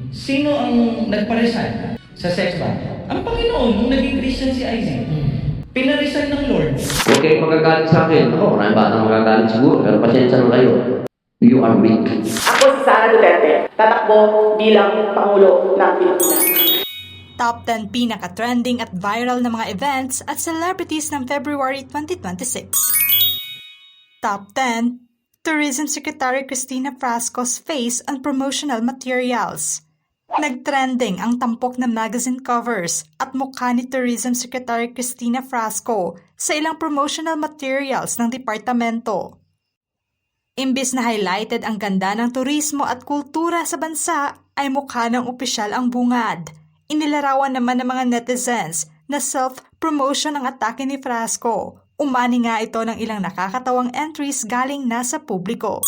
Sino ang nagparesign sa sex ban? Ang Panginoon, nung naging Christian si Isaac. Pinaresign ng Lord. Huwag kayong magagalit sa akin. Ako, maraming batang magagalit siguro, pero pasensya na kayo. You are weak. Ako si Sara Duterte, tatakbo bilang Pangulo ng Pilipinas. Top 10 pinaka-trending at viral na mga events at celebrities ng February 2026. Top 10, Tourism Secretary Cristina Frasco's face on promotional materials. Nagtrending ang tampok na magazine covers at mukha ni Tourism Secretary Cristina Frasco sa ilang promotional materials ng departamento. Imbis na highlighted ang ganda ng turismo at kultura sa bansa, ay mukha ng opisyal ang bungad. Inilarawan naman ng mga netizens na self-promotion ang atake ni Frasco. Umani nga ito ng ilang nakakatawang entries galing nasa publiko.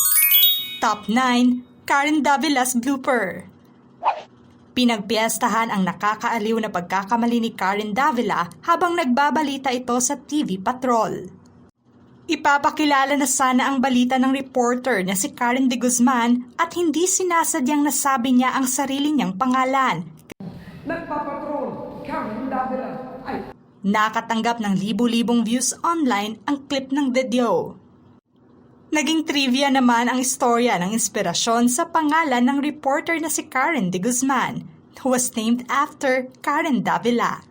Top 9, Karen Davila's blooper. Pinagpiestahan ang nakakaaliw na pagkakamali ni Karen Davila habang nagbabalita ito sa TV Patrol. Ipapakilala na sana ang balita ng reporter na si Karen de Guzman at hindi sinasadyang nasabi niya ang sarili niyang pangalan. Nagpapatrol, Karen Davila. Nakatanggap ng libu-libong views online ang clip ng video. Naging trivia naman ang istorya ng inspirasyon sa pangalan ng reporter na si Karen de Guzman, who was named after Karen Davila.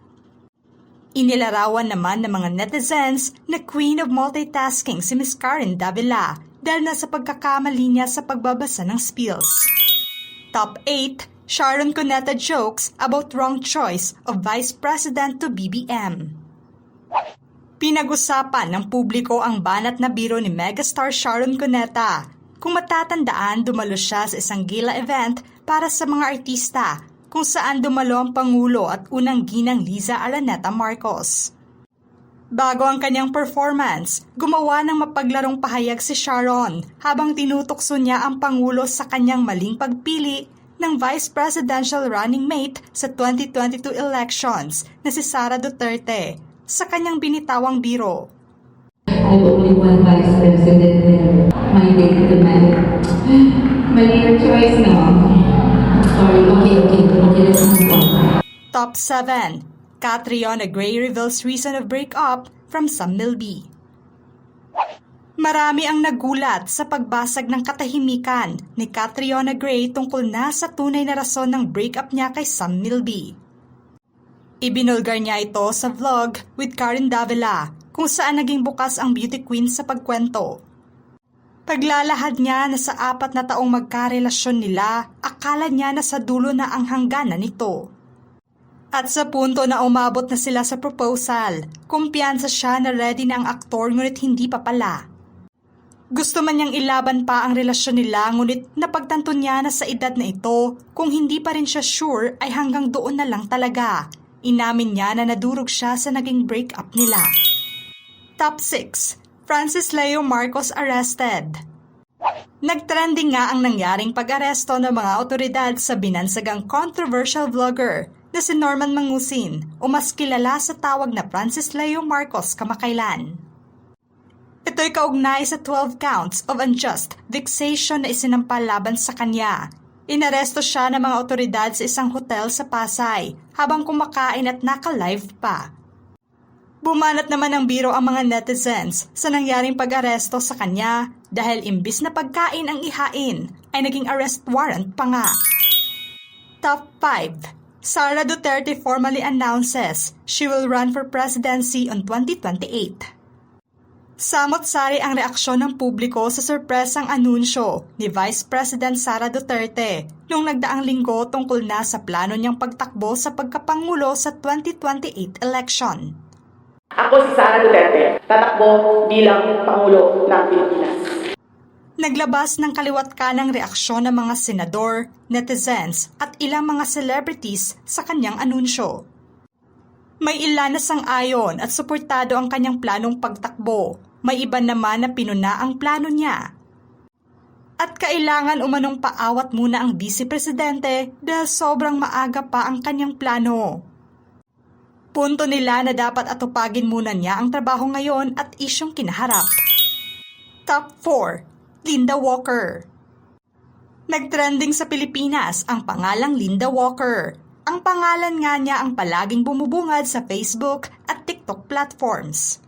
Inilarawan naman ng mga netizens na queen of multitasking si Miss Karen Davila dahil na sa pagkakamali niya sa pagbabasa ng spills. Top 8, Sharon Cuneta jokes about wrong choice of Vice President to BBM. Pinag-usapan ng publiko ang banat na biro ni megastar Sharon Cuneta. Kung matatandaan, dumalo siya sa isang gala event para sa mga artista kung saan dumalo ang Pangulo at unang ginang Liza Araneta Marcos. Bago ang kanyang performance, gumawa ng mapaglarong pahayag si Sharon habang tinutokso niya ang Pangulo sa kanyang maling pagpili ng Vice Presidential running mate sa 2022 elections na si Sara Duterte sa kanyang binitawang biro. I have only one vice president and my date to mali your choice, no? Sorry, okay, let's move on. Top 7, Catriona Gray reveals reason of breakup from Sam Milby. Marami ang nagulat sa pagbasag ng katahimikan ni Catriona Gray tungkol na sa tunay na rason ng breakup niya kay Sam Milby. Ibinulgar niya ito sa vlog with Karen Davila kung saan naging bukas ang beauty queen sa pagkwento. Paglalahad niya na sa 4 na taong magkarelasyon nila, akala niya na sa dulo na ang hangganan nito. At sa punto na umabot na sila sa proposal, kumpiyansa siya na ready na ang aktor ngunit hindi pa pala. Gusto man niyang ilaban pa ang relasyon nila ngunit napagtanto niya na sa edad na ito, kung hindi pa rin siya sure ay hanggang doon na lang talaga. Inamin niya na nadurog siya sa naging breakup nila. Top 6, Francis Leo Marcos arrested. Nagtrending nga ang nangyaring pag-aresto ng mga otoridad sa binansagang controversial vlogger na si Norman Mangusin o mas kilala sa tawag na Francis Leo Marcos kamakailan. Ito'y kaugnay sa 12 counts of unjust vexation na isinampal laban sa kanya. Inaresto siya ng mga otoridad sa isang hotel sa Pasay habang kumakain at naka-live pa. Bumanat naman ng biro ang mga netizens sa nangyaring pag-aresto sa kanya dahil imbis na pagkain ang ihain ay naging arrest warrant pa nga. Top 5, Sara Duterte formally announces she will run for presidency on 2028. Samot-sari ang reaksyon ng publiko sa sorpresang anunsyo ni Vice President Sara Duterte noong nagdaang linggo tungkol na sa plano niyang pagtakbo sa pagkapangulo sa 2028 election. Ako si Sara Duterte, tatakbo bilang Pangulo ng Pilipinas. Naglabas ng kaliwat kanang reaksyon ng mga senador, netizens at ilang mga celebrities sa kanyang anunsyo. May ilan na sang-ayon at suportado ang kanyang planong pagtakbo. May iba naman na pinuna ang plano niya. At kailangan umanong paawat muna ang vice-presidente dahil sobrang maaga pa ang kanyang plano. Punto nila na dapat atupagin muna niya ang trabaho ngayon at isyong kinaharap. Top 4, Linda Walker. Nagtrending sa Pilipinas ang pangalang Linda Walker. Ang pangalan nga niya ang palaging bumubungad sa Facebook at TikTok platforms.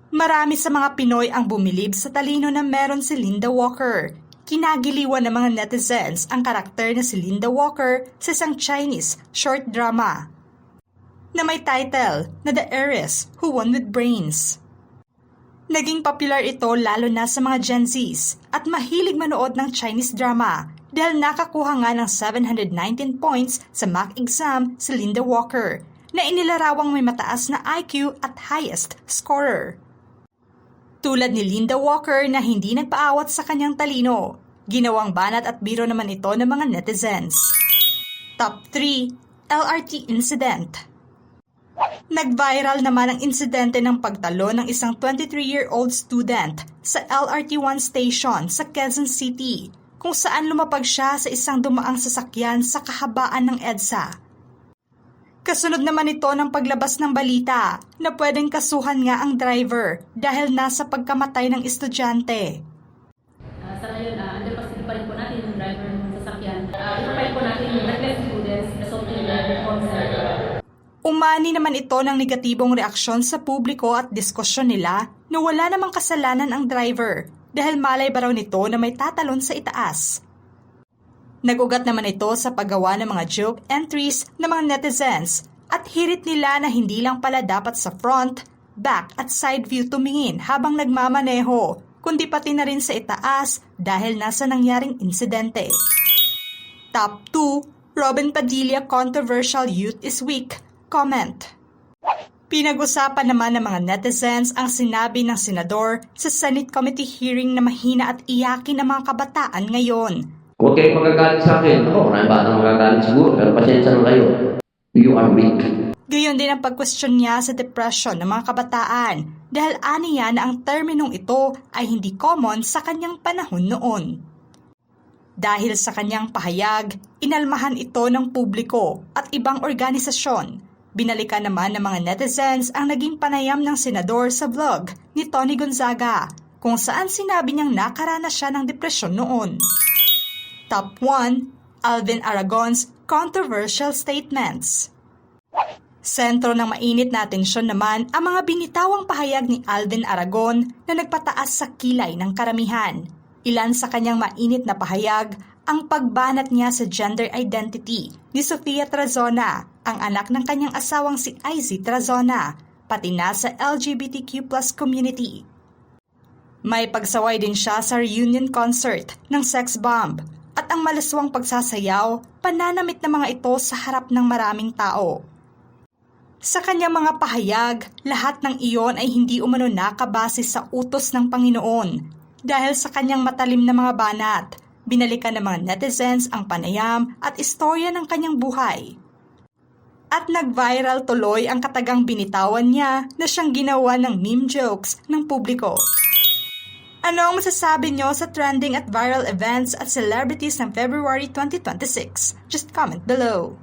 Marami sa mga Pinoy ang bumilib sa talino na meron si Linda Walker. Kinagiliwan ng mga netizens ang karakter na si Linda Walker sa isang Chinese short drama na may title na The Heiress Who Won with Brains. Naging popular ito lalo na sa mga Gen Zs at mahilig manood ng Chinese drama dahil nakakuha nga ng 719 points sa mock exam si Linda Walker na inilarawang may mataas na IQ at highest scorer. Tulad ni Linda Walker na hindi nagpaawat sa kanyang talino, ginawang banat at biro naman ito ng mga netizens. Top 3. LRT Incident. Nag-viral naman ang insidente ng pagtalo ng isang 23-year-old student sa LRT1 station sa Quezon City, kung saan lumapag siya sa isang dumaang sasakyan sa kahabaan ng EDSA. Kasunod naman ito ng paglabas ng balita na pwedeng kasuhan nga ang driver dahil nasa pagkamatay ng estudyante. Sa ngayon, underpass pa rin po natin yung driver ng sasakyan. Ipapayag po natin yung reckless students resulting in their concert. Umani naman ito ng negatibong reaksyon sa publiko at diskusyon nila na wala namang kasalanan ang driver dahil malay ba raw nito na may tatalon sa itaas. Nag-ugat naman ito sa paggawa ng mga joke entries ng mga netizens at hirit nila na hindi lang pala dapat sa front, back at side view tumingin habang nagmamaneho, kundi pati na rin sa itaas dahil nasa nangyaring insidente. Top 2. Robin Padilla Controversial Youth is Weak. Comment. Pinag-usapan naman ng mga netizens ang sinabi ng senador sa Senate Committee hearing na mahina at iyakin ng mga kabataan ngayon. Huwag kayong magagalit sa akin. Ako, maraming batang magagalit siguro, pero pasensya na kayo. You are weak. Gayon din ang pag-question niya sa depression ng mga kabataan dahil aniya na ang terminong ito ay hindi common sa kanyang panahon noon. Dahil sa kanyang pahayag, inalmahan ito ng publiko at ibang organisasyon. Binalikan naman ng mga netizens ang naging panayam ng senador sa vlog ni Tony Gonzaga kung saan sinabi niyang nakaranas siya ng depresyon noon. Top 1. Alvin Aragon's Controversial Statements. Sentro ng mainit na atensyon naman ang mga binitawang pahayag ni Alvin Aragon na nagpataas sa kilay ng karamihan. Ilan sa kanyang mainit na pahayag ang pagbanat niya sa gender identity ni Sofia Trazona, ang anak ng kanyang asawang si Izzy Trazona, pati na sa LGBTQ+ community. May pagsaway din siya sa reunion concert ng Sex Bomb at ang malaswang pagsasayaw, pananamit ng mga ito sa harap ng maraming tao. Sa kanyang mga pahayag, lahat ng iyon ay hindi umano nakabase sa utos ng Panginoon. Dahil sa kanyang matalim na mga banat, binalikan ng mga netizens ang panayam at istorya ng kanyang buhay. At nag-viral tuloy ang katagang binitawan niya na siyang ginawa ng meme jokes ng publiko. Ano ang masasabi niyo sa trending at viral events at celebrities ng February 2026? Just comment below.